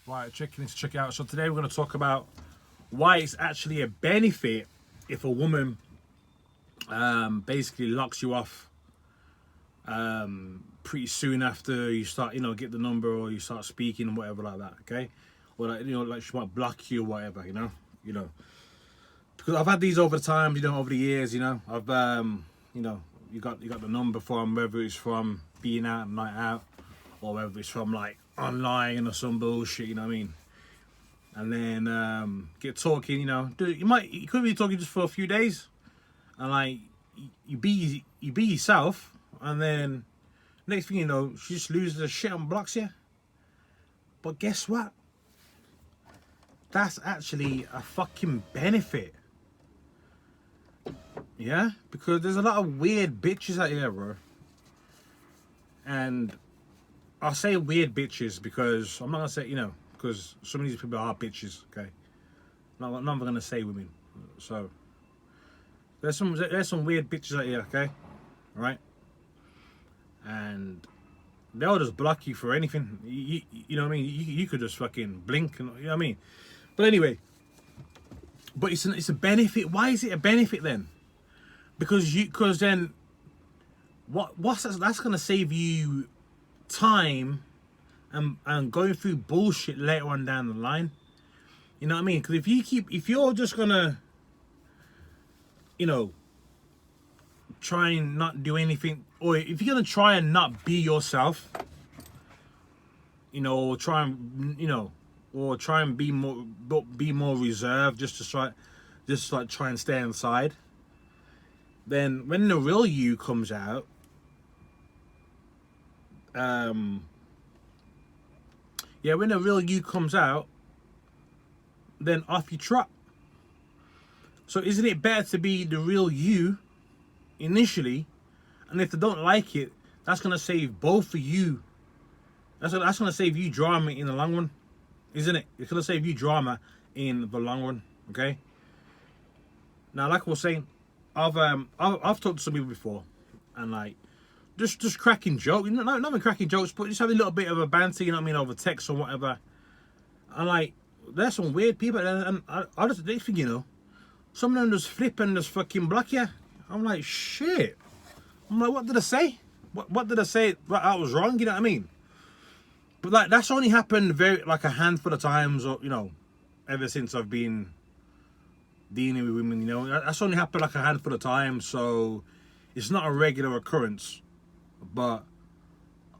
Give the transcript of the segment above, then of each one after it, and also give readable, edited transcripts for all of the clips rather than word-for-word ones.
Right, check it out. So today we're going to talk about why it's actually a benefit if a woman basically locks you off pretty soon after you start, get the number or you start speaking and whatever like that. Okay, or like she might block you or whatever. Because I've had these over the time, over the years. I've you got the number from whether it's from being out and night out or whether it's from like online or some bullshit. You know what I mean? And then get talking. You could be talking just for a few days, and like you be yourself, and then next thing you know, she just loses her shit and blocks you. But guess what? That's actually a fucking benefit. Yeah? Because there's a lot of weird bitches out here, bro. And I'll say weird bitches because I'm not gonna say, because some of these people are bitches, okay? I'm not gonna say women. So there's some weird bitches out here, okay? Right? And they'll just block you for anything. You know what I mean? You could just fucking blink, and you know what I mean? But anyway, it's a benefit. Why is it a benefit then? Because then that's gonna save you time and going through bullshit later on down the line. You know what I mean? Because if you're just gonna, try and not do anything, or if you're gonna try and not be yourself, or try and be more reserved, just try and stay inside. Then when the real you comes out, when the real you comes out, then off you trot. So isn't it better to be the real you initially, and if they don't like it, that's gonna save both of you. That's gonna save you drama in the long run, isn't it? It's gonna save you drama in the long run. Okay. Now, like I was saying, I've talked to some people before, and like just cracking jokes, not even cracking jokes, but just having a little bit of a banter, over text or whatever. And like, there's some weird people, and I just think, some of them just flip and just fucking block you. I'm like, shit. I'm like, what did I say? What did I say that was wrong? You know what I mean? But like, that's only happened a handful of times, or ever since I've been dealing with women. That's only happened like a handful of times, so it's not a regular occurrence. But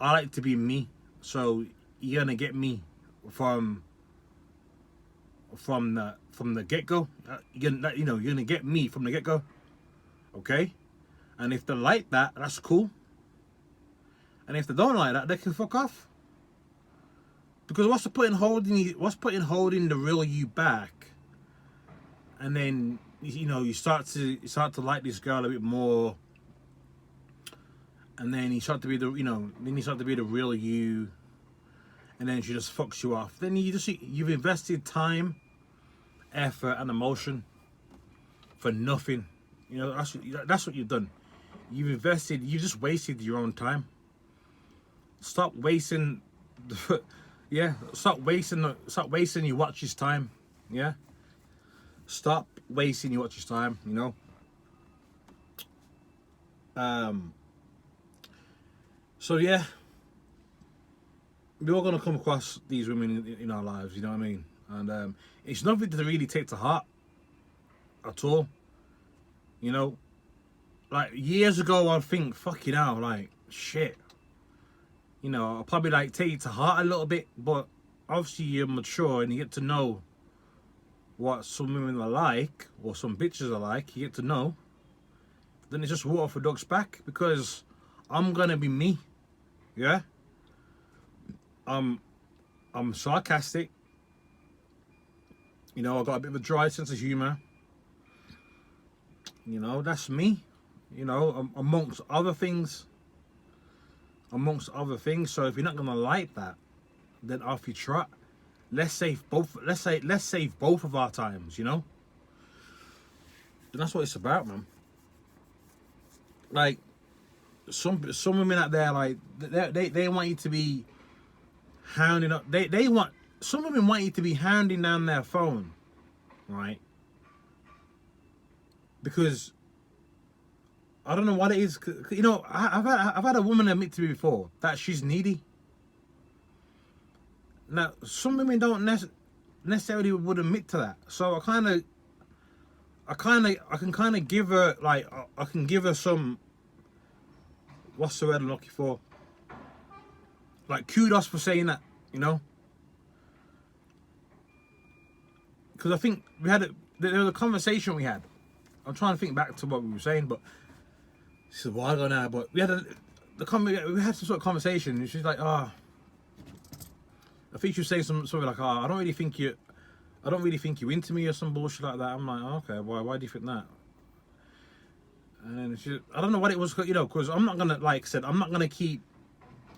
I like to be me, so you're gonna get me from the get go. You're gonna get me from the get go. Okay, and if they like that, that's cool. And if they don't like that, they can fuck off. Because what's putting holding the real you back? And then you start to like this girl a bit more, and then you start to be the real you, and then she just fucks you off. Then you've invested time, effort, and emotion for nothing. That's what you've done. You just wasted your own time. Stop wasting stop wasting your watch's time. Yeah. Stop wasting your watch's time, So yeah, we're all gonna come across these women in our lives, you know what I mean? And it's nothing to really take to heart at all. Like years ago, I'd think, fucking hell, like shit. I'll probably like take it to heart a little bit, but obviously you're mature and you get to know what some women are like, or some bitches are like. You get to know. Then it's just water for ducks back, because I'm gonna be me. Yeah. I'm sarcastic. I got a bit of a dry sense of humor. That's me. Amongst other things. So if you're not gonna like that, then off you trot. Let's save both of our times, And that's what it's about, man. Like some women out there, like they want you to be hounding up. They want some women want you to be handing down their phone, right? Because I don't know what it is. You know, I've had a woman admit to me before that she's needy. Now, some women don't necessarily would admit to that. So I can kind of give her, like, I can give her some, what's the word I'm looking for? Like, kudos for saying that, you know? Because I think there was a conversation we had. I'm trying to think back to what we were saying, but this is a while ago now. But we had we had some sort of conversation, and she's like, "Oh, I think she was saying something like, oh, I don't really think you're into me or some bullshit like that." I'm like, oh, okay, why do you think that? And then I don't know what it was, you know, because I'm not gonna, like I said, I'm not gonna keep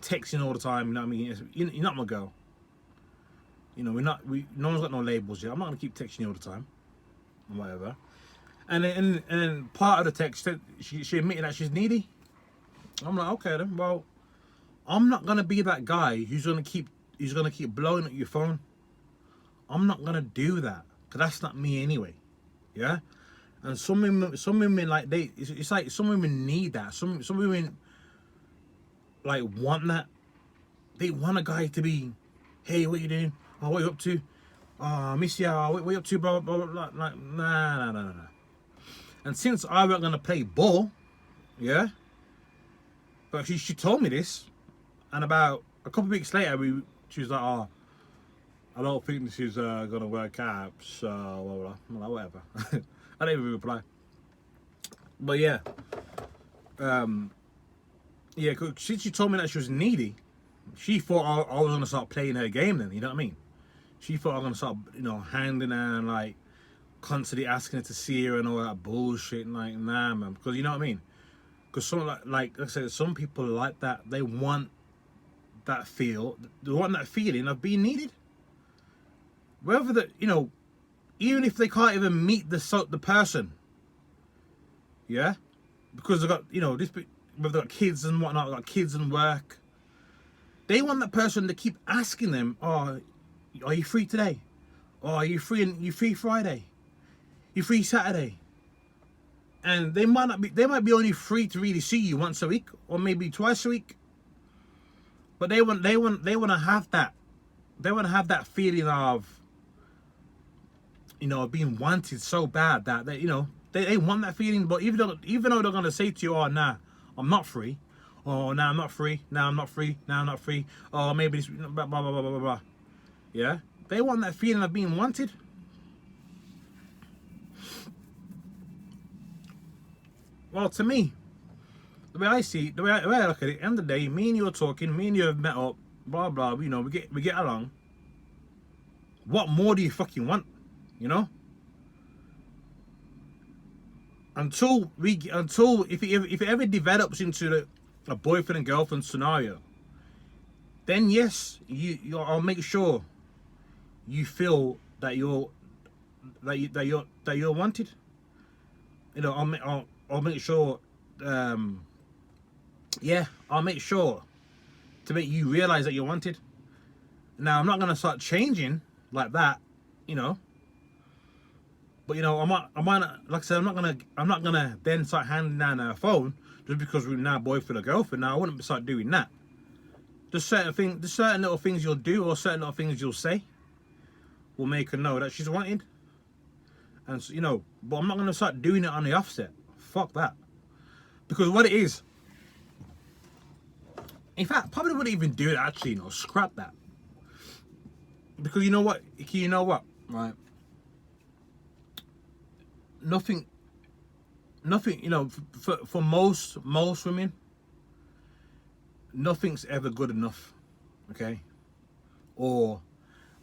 texting all the time. You know what I mean? You're not my girl. You know, no one's got no labels yet. I'm not gonna keep texting you all the time, or whatever. And then part of the text, she admitted that she's needy. I'm like, okay then. Well, I'm not gonna be that guy who's gonna keep blowing at your phone. I'm not gonna do that, because that's not me anyway. Yeah. And some women like it's like some women need that. Some women like want that. They want a guy to be, hey, what you doing? Oh, what you up to? Oh, I miss you. Oh, what you up to? Blah blah blah blah. Like, nah. And since I wasn't gonna play ball, yeah. But she told me this, and about a couple of weeks later, she was like, oh, I don't think this is gonna work out. So blah blah. I'm like, whatever. I didn't even reply. But yeah, yeah. Cause since she told me that she was needy, she thought I was gonna start playing her game. Then, you know what I mean? She thought I was gonna start, you know, handing her and like constantly asking her to see her and all that bullshit. And like, nah, man. Because you know what I mean? Because some like I said, some people like that. They want that they want that feeling of being needed. Whether that, you know, even if they can't even meet the person, yeah, because they've got, you know, they've got kids and whatnot, they've got kids and work. They want that person to keep asking them, oh, are you free today? Oh, are you free? You free Friday? You free Saturday? And they might be only free to really see you once a week or maybe twice a week. But they want to have that. They want to have that feeling of, you know, being wanted so bad that they, you know, they want that feeling. But even though they're gonna say to you, oh, nah, I'm not free. Oh, nah, I'm not free. Nah, I'm not free. Nah, I'm not free. Oh, maybe this, blah blah blah blah blah blah. Yeah, they want that feeling of being wanted. Well, to me, the way I see it, the way I look at it, end of the day, me and you are talking, me and you have met up, blah blah. You know, we get along. What more do you fucking want? You know? Until if it ever develops into a boyfriend and girlfriend scenario, then yes, I'll make sure you feel that you're wanted. You know, I'll make sure. Yeah, I'll make sure to make you realize that you're wanted. Now, I'm not gonna start changing like that, you know. But you know, I might not, like I said, I'm not gonna then start handing down her phone just because we're now boyfriend or girlfriend. Now, I wouldn't start doing that. There's certain little things you'll do or certain little things you'll say will make her know that she's wanted. And you know, but I'm not gonna start doing it on the offset. Fuck that. Because what it is, in fact, probably wouldn't even do it actually. You know, scrap that. Because you know what, right? Nothing. You know, for most women, nothing's ever good enough. Okay, or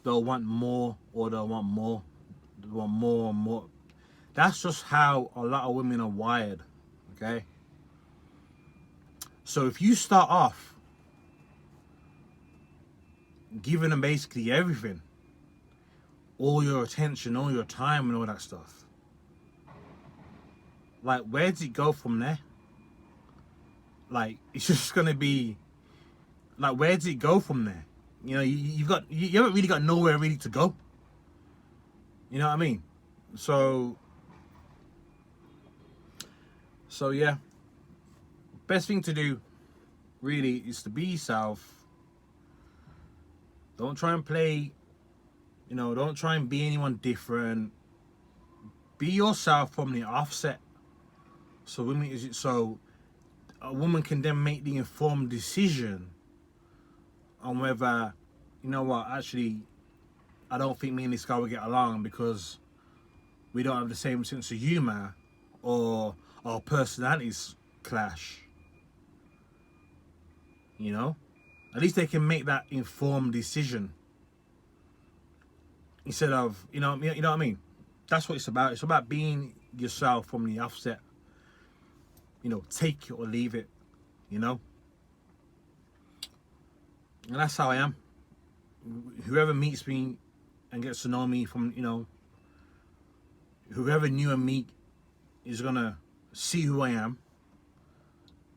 they'll want more, or they'll want more. They want more and more. That's just how a lot of women are wired. Okay. So if you start off giving them basically everything, all your attention, all your time, and all that stuff, like, where does it go from there? Like, it's just gonna be like, where does it go from there? You know, you haven't really got nowhere really to go. You know what I mean? So yeah, best thing to do really is to be yourself. Don't try and play, you know, don't try and be anyone different. Be yourself from the offset. So a woman can then make the informed decision on whether, you know what, actually, I don't think me and this guy will get along because we don't have the same sense of humor, or our personalities clash. You know, at least they can make that informed decision instead of, you know what I mean. That's what it's about. It's about being yourself from the offset. You know, take it or leave it. You know, and that's how I am. Whoever meets me and gets to know me from, you know, whoever new and me is gonna see who I am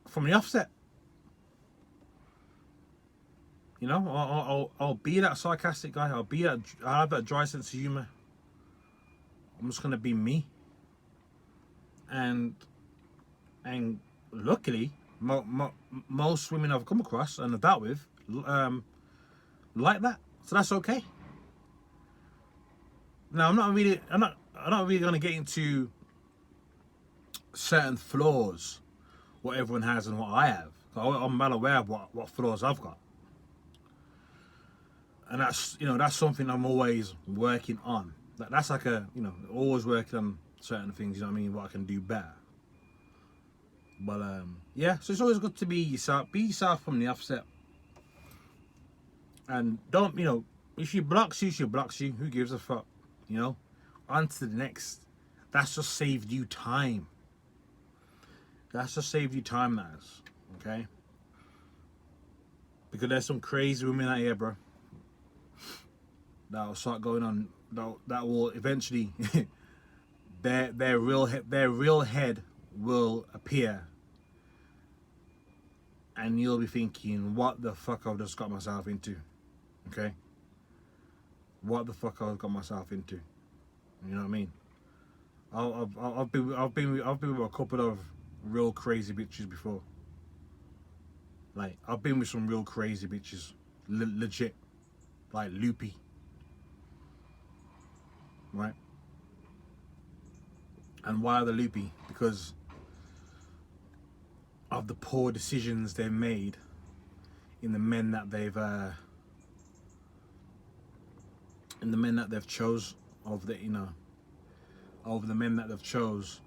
from the offset. You know, I'll be that sarcastic guy. I'll have that dry sense of humor. I'm just gonna be me. And luckily, most women I've come across and have dealt with, like that. So that's okay. Now I'm not really gonna get into certain flaws, what everyone has and what I have. I'm well aware of what flaws I've got. And that's, you know, that's something I'm always working on. That's like a, you know, always working on certain things, you know what I mean, what I can do better. But yeah, so it's always good to be yourself from the offset. And don't, you know, if she blocks you, she blocks you. Who gives a fuck? You know? On to the next. That's just saved you time. That's just saved you time, Naz. Okay? Because there's some crazy women out here, bro, that will start going on, that will eventually their real head will appear, and you'll be thinking, what the fuck I've just got myself into. Okay, what the fuck I've got myself into. You know what I mean? I've been with a couple of real crazy bitches before. Like, I've been with some real crazy bitches, legit, like loopy. Right? And why are they loopy? Because of the poor decisions they've made in the men that they've chose over the, you know, over the men that they've chose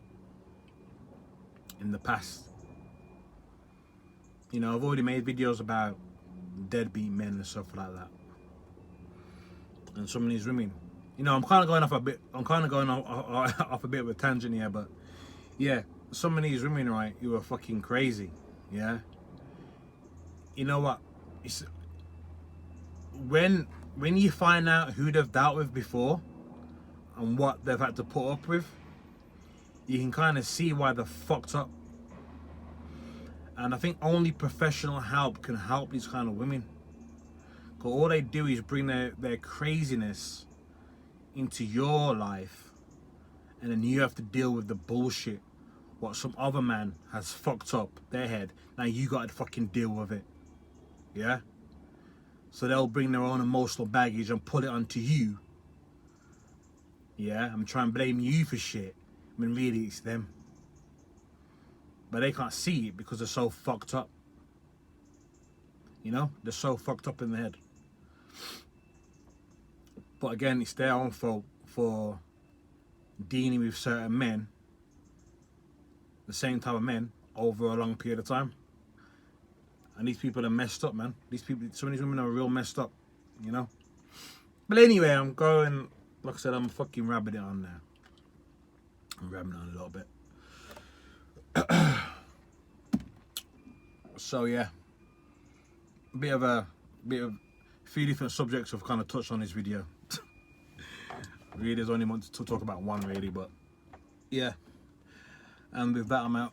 in the past. You know, I've already made videos about deadbeat men and stuff like that. And some of these women, you know, I'm kind of going off a bit of a tangent here, but yeah, some of these women, right, who are fucking crazy, yeah. You know what? It's, when you find out who they've dealt with before and what they've had to put up with, you can kind of see why they're fucked up. And I think only professional help can help these kind of women. Because all they do is bring their craziness into your life, and then you have to deal with the bullshit what some other man has fucked up their head. Now you gotta fucking deal with it. Yeah? So they'll bring their own emotional baggage and put it onto you. Yeah? I'm trying to blame you for shit, when really it's them. But they can't see it because they're so fucked up. You know? They're so fucked up in the head. But again, it's their own fault for dealing with certain men, the same type of men, over a long period of time. And these people are messed up, man. Some of these women are real messed up, you know? But anyway, I'm going, like I said, I'm fucking rabbiting on now. I'm rabbiting on a little bit. So yeah, a few different subjects I've kind of touched on this video. Really, there's only one to talk about one, really, but yeah. And with that, I'm out.